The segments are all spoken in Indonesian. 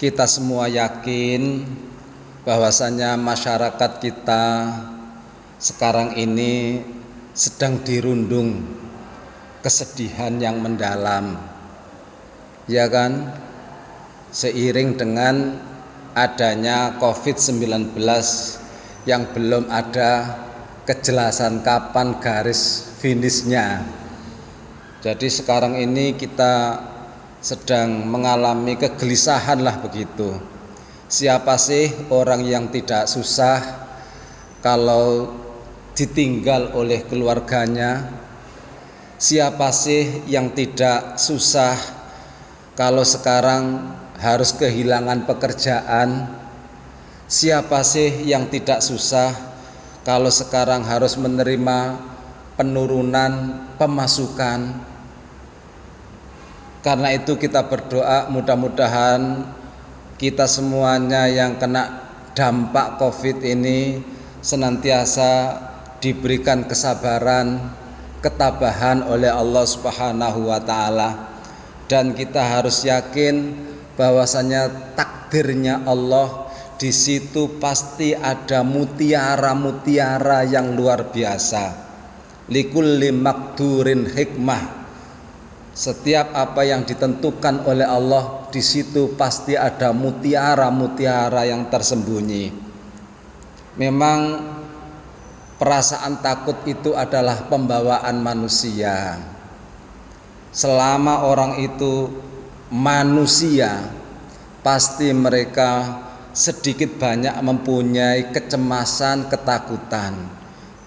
Kita semua yakin bahwasanya masyarakat kita sekarang ini sedang dirundung kesedihan yang mendalam, ya kan? Seiring dengan adanya COVID-19 yang belum ada kejelasan kapan garis finishnya. Jadi sekarang ini kita sedang mengalami kegelisahan lah begitu. Siapa sih orang yang tidak susah kalau ditinggal oleh keluarganya? Siapa sih yang tidak susah kalau sekarang harus kehilangan pekerjaan? Siapa sih yang tidak susah kalau sekarang harus menerima penurunan pemasukan? Karena itu kita berdoa mudah-mudahan kita semuanya yang kena dampak COVID ini senantiasa diberikan kesabaran, ketabahan oleh Allah Subhanahu wa taala, dan kita harus yakin bahwasanya takdirnya Allah di situ pasti ada mutiara-mutiara yang luar biasa. Likulli makdurin hikmah. Setiap apa yang ditentukan oleh Allah di situ pasti ada mutiara-mutiara yang tersembunyi. Memang perasaan takut itu adalah pembawaan manusia. Selama orang itu manusia, pasti mereka sedikit banyak mempunyai kecemasan, ketakutan.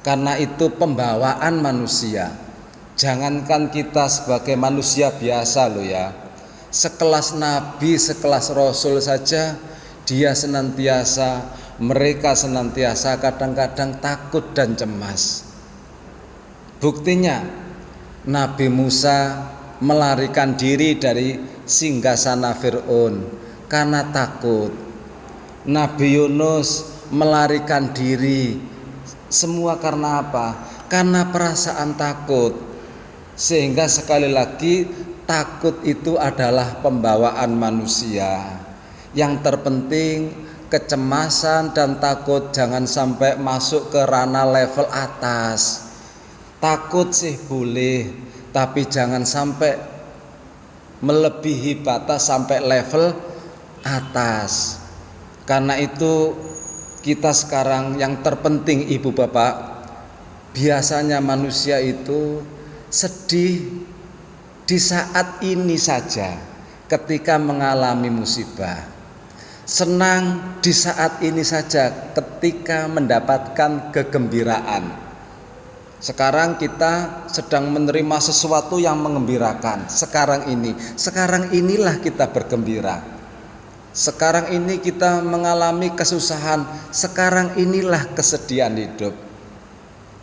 Karena itu pembawaan manusia. Jangankan kita sebagai manusia biasa loh ya, sekelas nabi, sekelas rasul saja mereka senantiasa kadang-kadang takut dan cemas. Buktinya Nabi Musa melarikan diri dari singgasana Fir'aun karena takut. Nabi Yunus melarikan diri, semua karena apa? Karena perasaan takut. Sehingga sekali lagi takut itu adalah pembawaan manusia. Yang terpenting kecemasan dan takut jangan sampai masuk ke ranah level atas. Takut sih boleh, tapi jangan sampai melebihi batas sampai level atas. Karena itu kita sekarang yang terpenting ibu bapak, biasanya manusia itu sedih di saat ini saja ketika mengalami musibah, senang di saat ini saja ketika mendapatkan kegembiraan. Sekarang kita sedang menerima sesuatu yang mengembirakan. Sekarang inilah kita bergembira. Sekarang ini kita mengalami kesusahan. Kesesahan inilah kesedihan hidup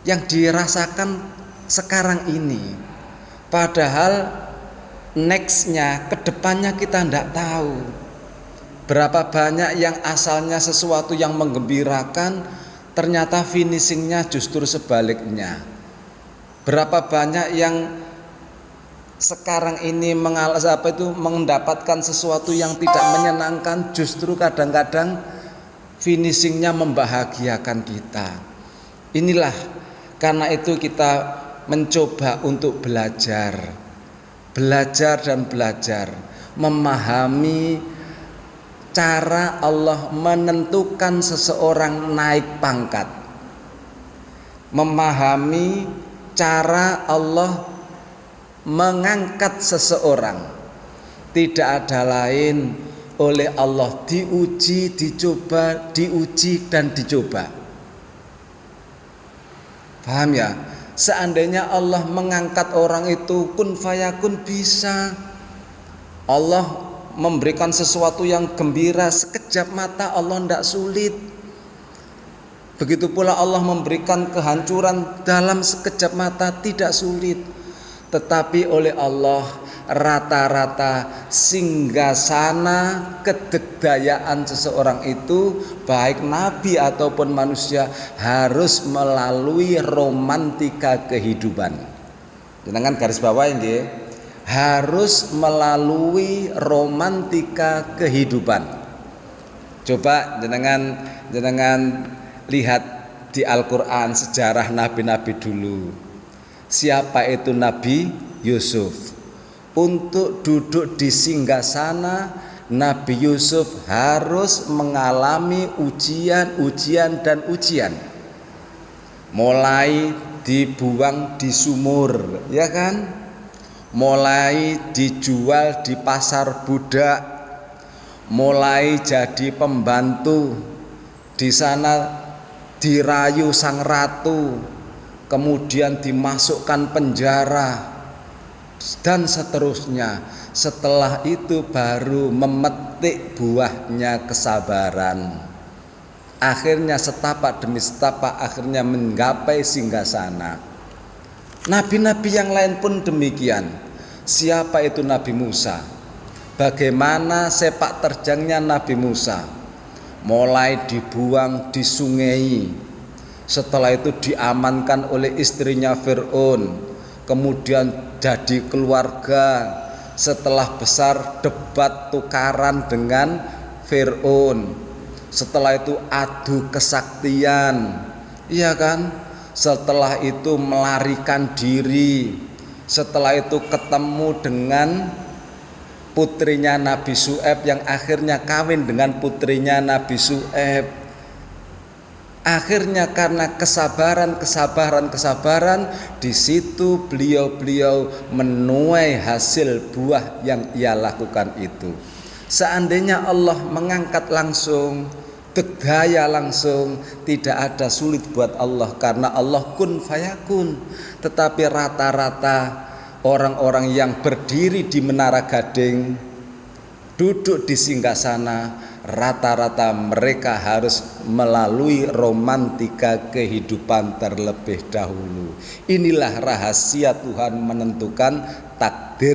yang dirasakan sekarang ini. Padahal nextnya, kedepannya kita tidak tahu. Berapa banyak yang asalnya sesuatu yang menggembirakan, ternyata finishingnya justru sebaliknya. Berapa banyak yang sekarang ini mendapatkan sesuatu yang tidak menyenangkan, justru kadang-kadang finishingnya membahagiakan kita. Inilah karena itu kita mencoba untuk belajar dan belajar memahami cara Allah menentukan seseorang naik pangkat, memahami cara Allah mengangkat seseorang. Tidak ada lain, oleh Allah diuji, dicoba, diuji dan dicoba. Paham ya? Seandainya Allah mengangkat orang itu kun fayakun bisa. Allah memberikan sesuatu yang gembira sekejap mata, Allah tidak sulit. Begitu pula Allah memberikan kehancuran dalam sekejap mata, tidak sulit. Tetapi oleh Allah rata-rata singgasana kedegdayaan seseorang itu, baik nabi ataupun manusia, harus melalui romantika kehidupan. Jangan garis bawah ini, harus melalui romantika kehidupan. Coba jenengan lihat di Al-Qur'an sejarah nabi-nabi dulu. Siapa itu Nabi Yusuf? Untuk duduk di singgasana Nabi Yusuf harus mengalami ujian dan ujian. Mulai dibuang di sumur, ya kan? Mulai dijual di pasar budak, mulai jadi pembantu di sana, dirayu sang ratu, kemudian dimasukkan penjara dan seterusnya. Setelah itu baru memetik buahnya kesabaran. Akhirnya setapak demi setapak akhirnya menggapai singgasana. Nabi-nabi yang lain pun demikian. Siapa itu Nabi Musa? Bagaimana sepak terjangnya Nabi Musa? Mulai dibuang di sungai, setelah itu diamankan oleh istrinya Fir'aun, kemudian jadi keluarga, setelah besar debat tukaran dengan Fir'aun, setelah itu adu kesaktian, iya kan? Setelah itu melarikan diri, setelah itu ketemu dengan putrinya Nabi Syuaib yang akhirnya kawin dengan putrinya Nabi Syuaib. Akhirnya karena kesabaran, di situ beliau menuai hasil buah yang ia lakukan itu. Seandainya Allah mengangkat langsung, daya langsung, tidak ada sulit buat Allah karena Allah kun fayakun. Tetapi rata-rata orang-orang yang berdiri di Menara Gading, duduk di singgasana, rata-rata mereka harus melalui romantika kehidupan terlebih dahulu. Inilah rahasia Tuhan menentukan takdir